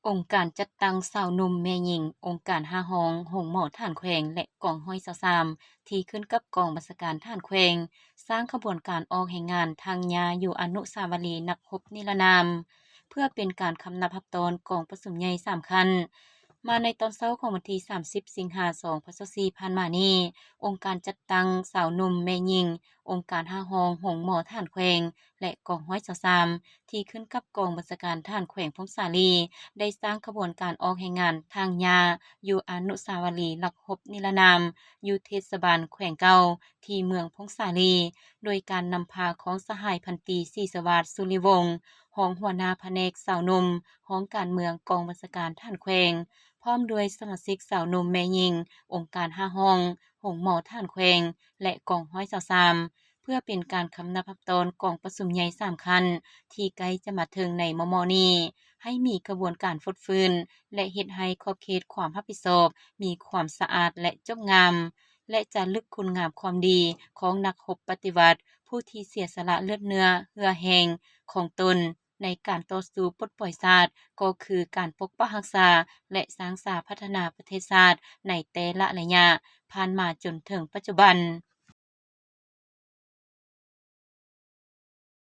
องค์การจัดตั้งสาวหนุ่มแม่หญิงองค์การห้าฮ้องโรงหมอฐานแขวงและกองร้อย23ที่ขึ้นกับกองบัญชาการฐานแขวงสร้างขบวนการออกแห่งงานทางยาอยู่อนุสาวรีย์นักรบนิรนามเพื่อเป็นการคำนับรับตอนกองประชุมใหญ่3คันมาในตอนเช้าของวันที่30สิงหาคม2024ผ่านมานี้องค์การจัดตั้งสาวหนุ่มแม่หญิงองค์การห้าฮ้องโรงหมอฐานแขวงและกองร้อย23ที่ขึ้นกับกองบัญชาการฐานแขวงพงษาลี ได้สร้างขบวนการออกแห่งงานทางยาอยู่อนุสาวรีย์นักรบนิรนามอยู่เทศบาลแขวงเก่าที่เมืองพงษาลี โดยการนำพาของสหายพันตรีศรีสวัสดิ์สุริวงศ์รองหัวหน้าแผนกสาวหนุ่มของการเมืองกองบัญชาการทหารแขวงพร้อมด้วยสมาชิกสาวหนุ่มแม่หญิงองค์การห้าห้องโรงหมอทหารแขวงและกองร้อย23เพื่อเป็นการคำนับรับตอนกองประชุมใหญ่3คันที่ใกล้จะมาถึงในม.ม.นี้ ให้มีกระบวนการฟดฟื้นและเฮ็ดให้ขอบเขตความรับผิดชอบมีความสะอาดและจบงามและจารึกคุณงามความดีของนักรบปฏิวัติผู้ที่เสียสละเลือดเนื้อเหือแหงของตนในการต่อสู้ปลดปล่อยชาติก็คือการปกปักรักษาและสร้างสรรค์พัฒนาประเทศชาติในแต่ละระยะผ่านมาจนถึงปัจจุบัน